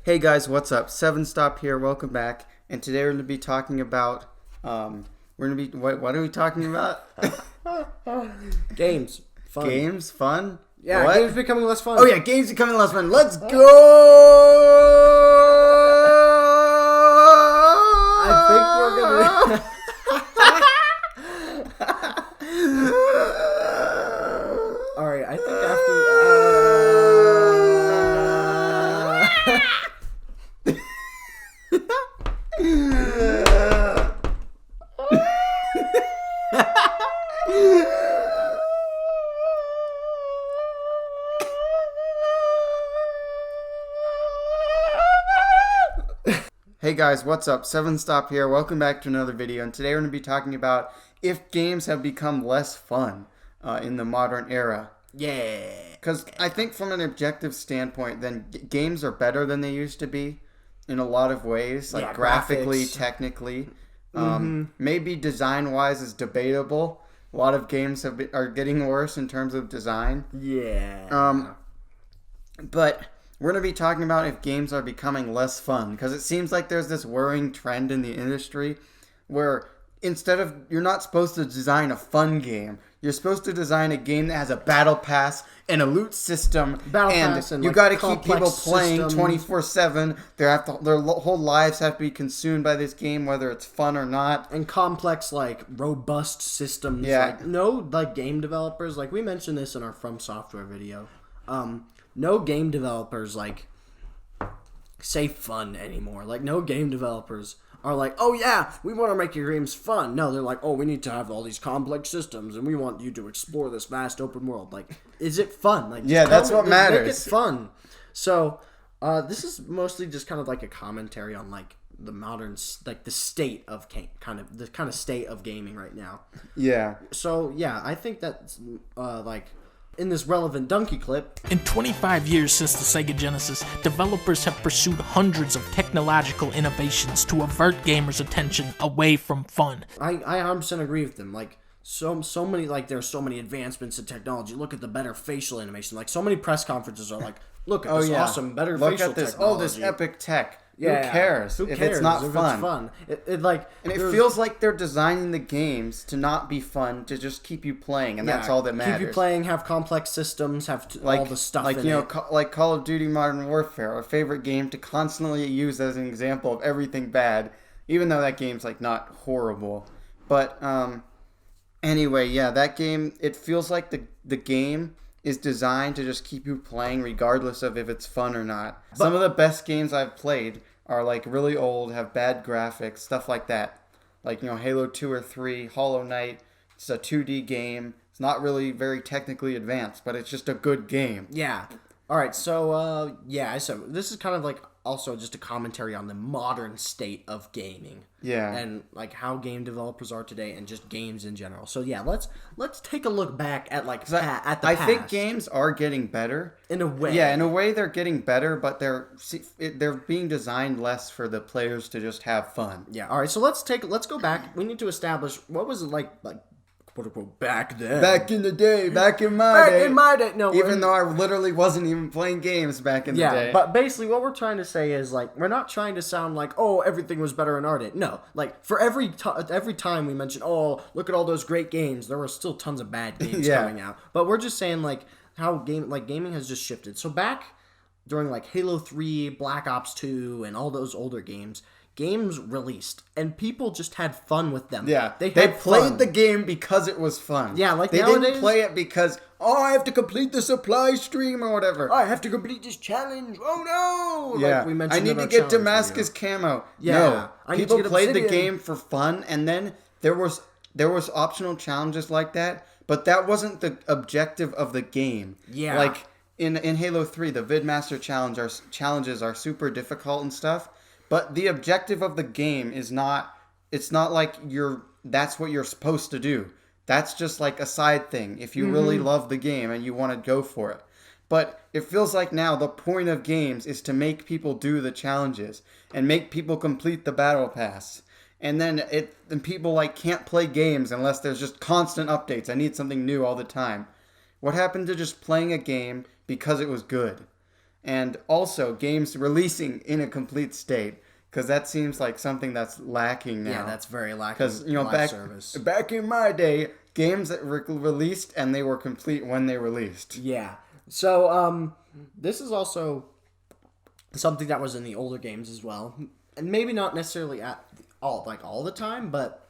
Hey guys, what's up? Seven Stop here. Welcome back. And today we're going to be talking about what are we talking about? Games. Fun. Games, fun? Yeah, what? games becoming less fun. Oh yeah, games becoming less fun. Let's go. I think we're gonna. All right, I think after. Hey guys, what's up? Seven Stop here. Welcome back to another video. And today we're going to be talking about if games have become less fun in the modern era. Yeah. Because I think from an objective standpoint, then games are better than they used to be in a lot of ways, like graphically, graphics. Technically. Maybe design-wise is debatable. A lot of games are getting worse in terms of design. Yeah. But we're going to be talking about if games are becoming less fun, because it seems like there's this worrying trend in the industry where instead of, you're not supposed to design a fun game, you're supposed to design a game that has a battle pass and a loot system, and you got to keep people playing 24/7. Their whole lives have to be consumed by this game, whether it's fun or not. And complex, robust systems. Yeah. No game developers, we mentioned this in our From Software video. No game developers, say fun anymore. No game developers are like, oh yeah, we want to make your games fun. No, they're like, oh, we need to have all these complex systems, and we want you to explore this vast open world. Is it fun? Yeah, that's what matters. Make it fun. So, this is mostly just kind of a commentary on the modern, the state of the state of gaming right now. Yeah. So yeah, I think that's in this relevant donkey clip. In 25 years since the Sega Genesis, developers have pursued hundreds of technological innovations to avert gamers' attention away from fun. I 100% agree with them. So many, there's so many advancements in technology. Look at the better facial animation. So many press conferences are look at this awesome, better facial technology. Oh, this epic tech. Yeah. Who cares if it's not fun? It feels like they're designing the games to not be fun, to just keep you playing, and that's all that matters. Keep you playing, have complex systems, have all the stuff in it. Like Call of Duty Modern Warfare, our favorite game to constantly use as an example of everything bad, even though that game's not horrible. But anyway, yeah, that game, it feels like the game is designed to just keep you playing regardless of if it's fun or not. Some of the best games I've played are really old, have bad graphics, stuff like that. Halo 2 or 3, Hollow Knight. It's a 2D game. It's not really very technically advanced, but it's just a good game. Yeah. All right, so so this is kind of also just a commentary on the modern state of gaming. Yeah. And how game developers are today, and just games in general. So yeah, let's take a look back at at the past. I think games are getting better in a way. Yeah, in a way they're getting better, but they're being designed less for the players to just have fun. Yeah. All right, so let's go back. We need to establish what was it like quote unquote back then. Back in the day, back in my day. No, even though I literally wasn't even playing games back in the day. Yeah, but basically what we're trying to say is we're not trying to sound oh, everything was better in our day. No, for every time we mention, oh, look at all those great games, there were still tons of bad games coming out. But we're just saying how gaming has just shifted. So back during Halo 3, Black Ops 2, and all those older games released, and people just had fun with them. Yeah, they played the game because it was fun. Yeah, they didn't play it because, oh, I have to complete the supply stream or whatever. Oh, I have to complete this challenge. Oh no! Yeah, we mentioned I need to get Damascus camo. Yeah, no, people played the game for fun, and then there was optional challenges like that, but that wasn't the objective of the game. Yeah, in Halo 3, the Vidmaster challenges are super difficult and stuff. But the objective of the game is not, it's not that's what you're supposed to do. That's just a side thing if you really love the game and you want to go for it. But it feels like now the point of games is to make people do the challenges and make people complete the battle pass. And then people can't play games unless there's just constant updates. I need something new all the time. What happened to just playing a game because it was good? and also games releasing in a complete state, because that seems like something that's lacking now. Yeah, that's very lacking. Because live service. back in my day, games that were released and they were complete when they released. Yeah. So this is also something that was in the older games as well, and maybe not necessarily at all the time, but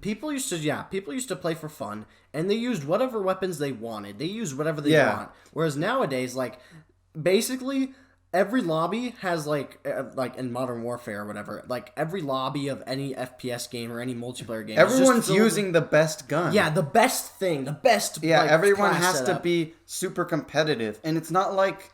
people used to play for fun, and they used whatever weapons they wanted. They used whatever they want. Whereas nowadays, like, basically every lobby has like in Modern Warfare or whatever, like every lobby of any FPS game or any multiplayer game, everyone's using the best gun. Yeah, the best thing, the best. Yeah, like, everyone has setup. to be super competitive, and it's not like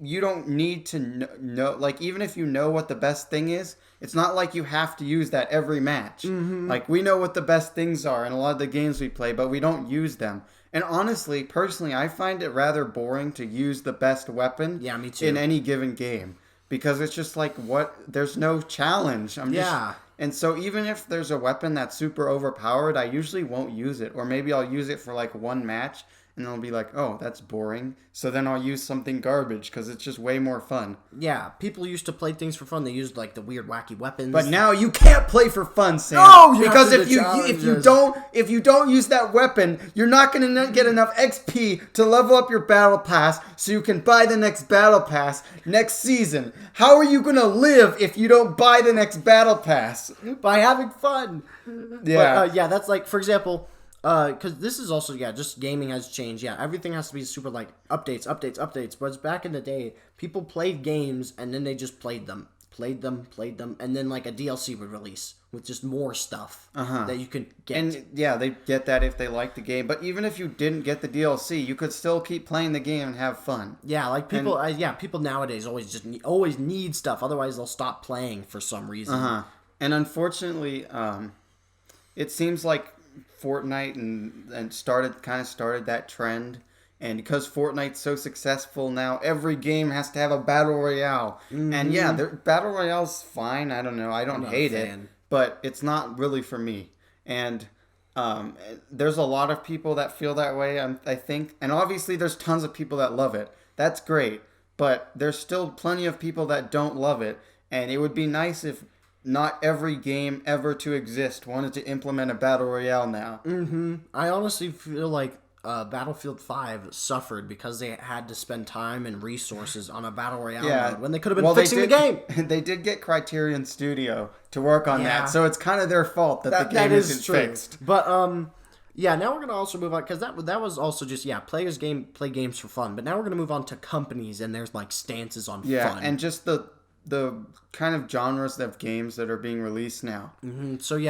you don't need to know. Like, even if you know what the best thing is, it's not like you have to use that every match. Mm-hmm. Like, we know what the best things are in a lot of the games we play, but we don't use them. And honestly, personally, I find it rather boring to use the best weapon me too. in any given game. Because it's just like, there's no challenge. And so even if there's a weapon that's super overpowered, I usually won't use it. Or maybe I'll use it for like one match, and I'll be like, oh, that's boring. So then I'll use something garbage because it's just way more fun. Yeah, people used to play things for fun. They used like the weird, wacky weapons. But now you can't play for fun, Sam. No, because if you don't use that weapon, you're not going to get enough XP to level up your battle pass so you can buy the next battle pass next season. How are you going to live if you don't buy the next battle pass? By having fun. Yeah. But, that's like, for example, because this is also, just gaming has changed. Yeah, everything has to be super, like, updates. Whereas back in the day, people played games, and then they just played them, and then, like, a DLC would release with just more stuff that you could get. And, yeah, they get that if they like the game. But even if you didn't get the DLC, you could still keep playing the game and have fun. Yeah, like, people, people nowadays always need stuff. Otherwise, they'll stop playing for some reason. And unfortunately, it seems like Fortnite and started that trend, and because Fortnite's so successful now, every game has to have a battle royale. Mm-hmm. And yeah, battle royale's fine. I don't know. I don't hate it, but it's not really for me. And there's a lot of people that feel that way. I think, and obviously there's tons of people that love it. That's great, but there's still plenty of people that don't love it. And it would be nice if not every game ever to exist wanted to implement a battle royale now. Mm-hmm. I honestly feel like Battlefield 5 suffered because they had to spend time and resources on a battle royale mode when they could have been fixing the game. They did get Criterion Studio to work on that, so it's kind of their fault that the game isn't fixed. But now we're gonna also move on, because that was also just players play games for fun. But now we're gonna move on to companies, and there's like stances on fun. And just the kind of genres of games that are being released now. Mm-hmm. So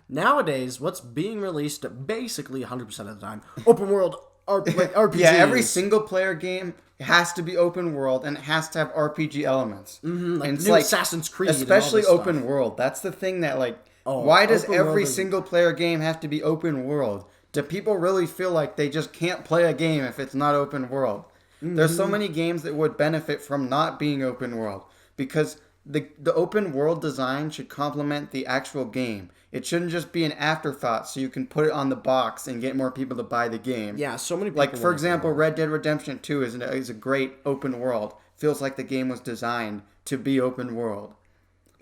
nowadays, what's being released basically 100% of the time, open world RPGs. Yeah, every single player game has to be open world, and it has to have RPG elements. Mm-hmm, like and it's new Assassin's Creed, especially and all this open stuff. World. That's the thing that why does every single player game have to be open world? Do people really feel like they just can't play a game if it's not open world? Mm-hmm. There's so many games that would benefit from not being open world, because the open world design should complement the actual game. It shouldn't just be an afterthought so you can put it on the box and get more people to buy the game. Yeah, so many people. Like, for example, Red Dead Redemption 2 is a great open world. Feels like the game was designed to be open world.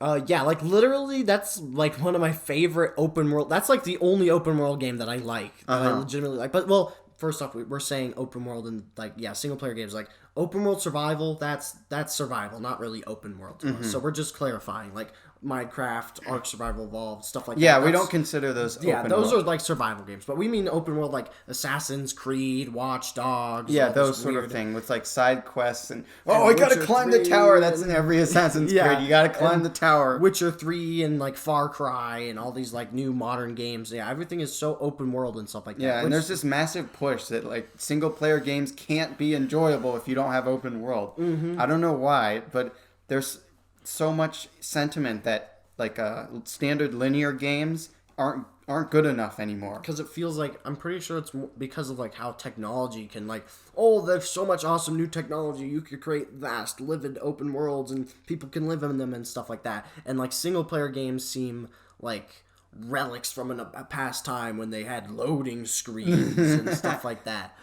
Like, literally, that's, like, one of my favorite open world. That's, like, the only open world game that I like. That I legitimately like. But, well, first off, we're saying open world and, like, single player games. Like, open world survival, that's survival, not really open world to us. So we're just clarifying. Like, Minecraft, Ark Survival Evolved, stuff like that. Yeah, we don't consider those open world. Yeah, those are like survival games. But we mean open world like Assassin's Creed, Watch Dogs. Yeah, those sort of thing with like side quests and I gotta climb the tower. That's in every Assassin's Creed. You gotta climb the tower. Witcher 3 and like Far Cry and all these like new modern games. Yeah, everything is so open world and stuff like that. Yeah, and there's this massive push that like single player games can't be enjoyable if you don't have open world. Mm-hmm. I don't know why, but there's so much sentiment that like standard linear games aren't good enough anymore. Because it feels like, I'm pretty sure it's because of like how technology can like, there's so much awesome new technology. You could create vast, livid open worlds and people can live in them and stuff like that. And like single player games seem like relics from a past time when they had loading screens and stuff like that.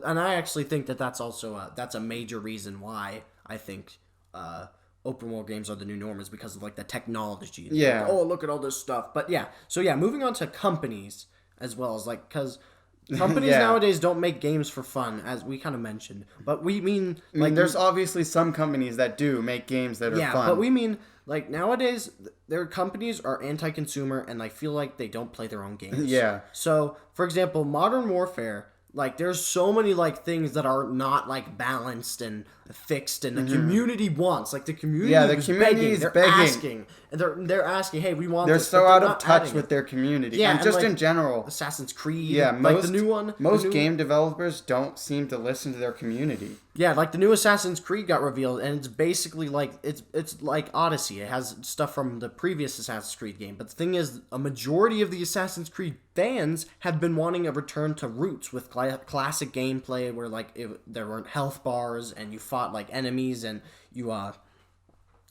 and I actually think that's also that's a major reason why I think open world games are the new norm, is because of like the technology. Yeah. Like, oh, look at all this stuff. But yeah, so yeah, moving on to companies as well, as like, because companies nowadays don't make games for fun, as we kind of mentioned. But we mean like there's obviously some companies that do make games that are fun. but we mean like nowadays their companies are anti-consumer and I feel like they don't play their own games. Yeah. So, for example, Modern Warfare, like there's so many like things that are not like balanced and fixed, and the community wants, like the community is begging. They're asking, and they're asking, hey, we want. They're this, so out of touch with their community, Yeah, and just like, in general. Assassin's Creed, Yeah, like the new one. Most game developers don't seem to listen to their community. Yeah, like the new Assassin's Creed got revealed, and it's basically like it's like Odyssey. It has stuff from the previous Assassin's Creed game, but the thing is, a majority of the Assassin's Creed fans have been wanting a return to roots with classic gameplay, where like there weren't health bars and you fought like enemies and you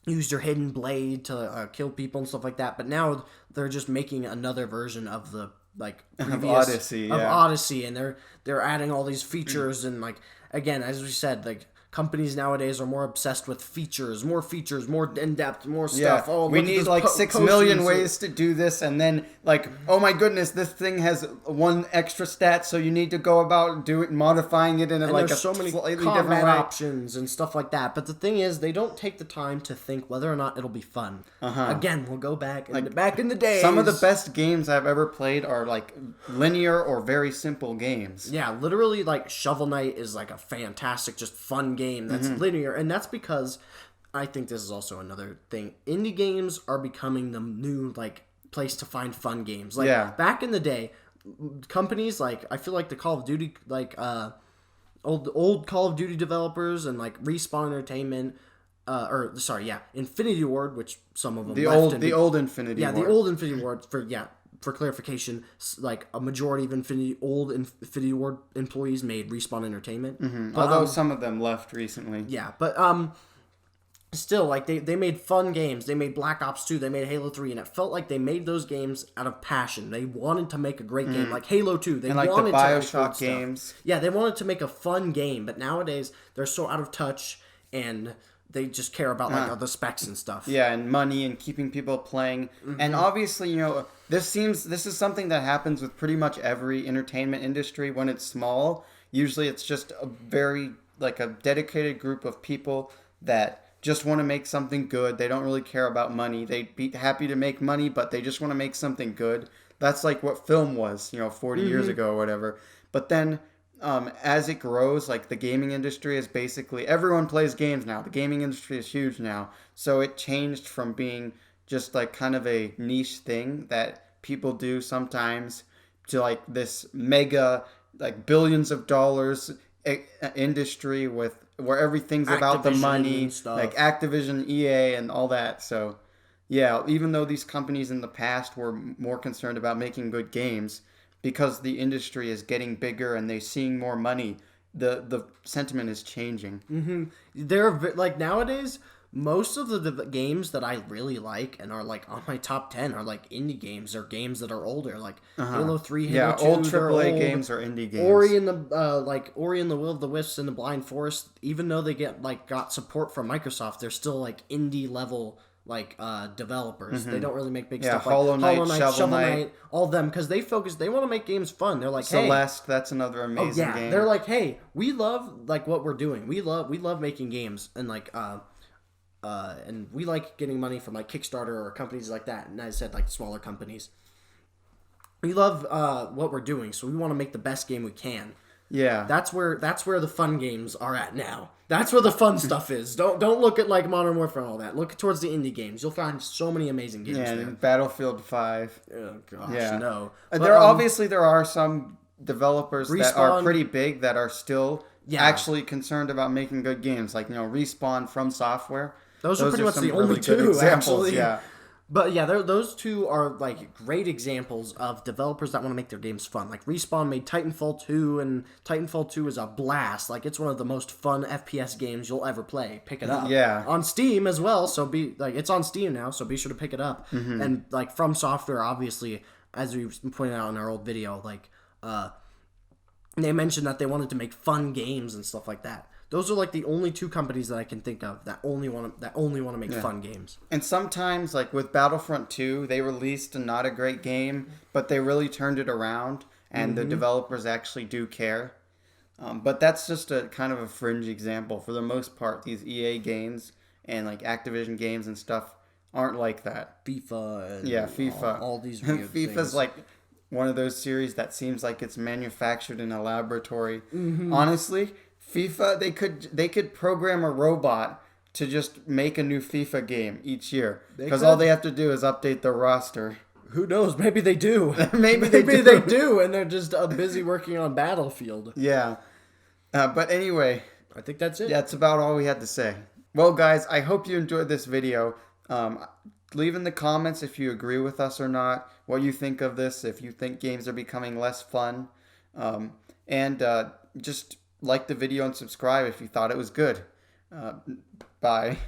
used your hidden blade to kill people and stuff like that. But now they're just making another version of the like previous Odyssey, and they're adding all these features and like, again, as we said, like companies nowadays are more obsessed with features, more in depth, more stuff. Yeah. We need like 6 million ways to do this, and then like, oh my goodness, this thing has one extra stat, so you need to go about modifying it in like a so many slightly combat different way. options and stuff like that. But the thing is, they don't take the time to think whether or not it'll be fun. Again, we'll go back back in the day. Some of the best games I've ever played are like linear or very simple games. Yeah, literally, like Shovel Knight is like a fantastic, just fun game that's linear, and that's because I think this is also another thing. Indie games are becoming the new like place to find fun games. Like back in the day, companies like, I feel like the Call of Duty, like old Call of Duty developers and like Respawn Entertainment, Infinity Ward, which some of them the old Infinity Ward. The old Infinity Ward for clarification, like a majority of Infinity Ward employees made Respawn Entertainment. But, although some of them left recently. Yeah, but still, like they made fun games. They made Black Ops 2, they made Halo 3, and it felt like they made those games out of passion. They wanted to make a great game, like Halo 2. They like wanted the BioShock games. Yeah, they wanted to make a fun game, but nowadays they're so out of touch and they just care about like the specs and stuff. Yeah, and money and keeping people playing. And obviously, you know, this is something that happens with pretty much every entertainment industry when it's small. Usually it's just a very like a dedicated group of people that just want to make something good. They don't really care about money. They'd be happy to make money, but they just want to make something good. That's like what film was, 40 years ago or whatever. But then as it grows, like the gaming industry is basically, everyone plays games now. The gaming industry is huge now. So it changed from being just like kind of a niche thing that people do sometimes to like this mega, like billions of dollars industry where everything's about the money, like Activision, EA, and all that. So yeah, even though these companies in the past were more concerned about making good games, because the industry is getting bigger and they're seeing more money, the sentiment is changing. They're like, nowadays, most of the games that I really like and are like on my top 10 are like indie games or games that are older, like Halo 3, Halo 2. Old AAA games or indie games. Ori and the Will of the Wisps and the Blind Forest, even though they got support from Microsoft, they're still like indie level developers. They don't really make big stuff like Hollow Knight, Shovel Knight, all of them, because they want to make games fun. They're like, hey, Celeste, that's another amazing game. They're like, hey, we love like what we're doing. We love making games, and like and we like getting money from like Kickstarter or companies like that. And I said like smaller companies. We love what we're doing, so we want to make the best game we can. Yeah, that's where the fun games are at now. That's where the fun stuff is. Don't look at like Modern Warfare and all that. Look towards the indie games. You'll find so many amazing games there. Battlefield 5. Oh gosh, no. But, there are some developers that are pretty big that are still actually concerned about making good games. Like Respawn, From Software. Those are pretty much the only two actually. Yeah. But yeah, those two are like great examples of developers that want to make their games fun. Like Respawn made Titanfall 2, and Titanfall 2 is a blast. Like it's one of the most fun FPS games you'll ever play. Pick it up. Yeah. On Steam as well. So it's on Steam now. So be sure to pick it up. And like From Software, obviously, as we pointed out in our old video, like they mentioned that they wanted to make fun games and stuff like that. Those are like the only two companies that I can think of that only want to make fun games. And sometimes, like with Battlefront 2, they released not a great game, but they really turned it around, and the developers actually do care. But that's just a kind of a fringe example. For the most part, these EA games and like Activision games and stuff aren't like that. FIFA. And FIFA. All these weird FIFA's things. like one of those series that seems like it's manufactured in a laboratory. Honestly, FIFA they could program a robot to just make a new FIFA game each year, because all they have to do is update their roster. Who knows? Maybe they do. Maybe they do. do, and they're just busy working on Battlefield. Yeah. But anyway, I think that's it. that's about all we had to say. Well, guys, I hope you enjoyed this video. Leave in the comments if you agree with us or not, what you think of this, if you think games are becoming less fun. And just like the video and subscribe if you thought it was good. Bye.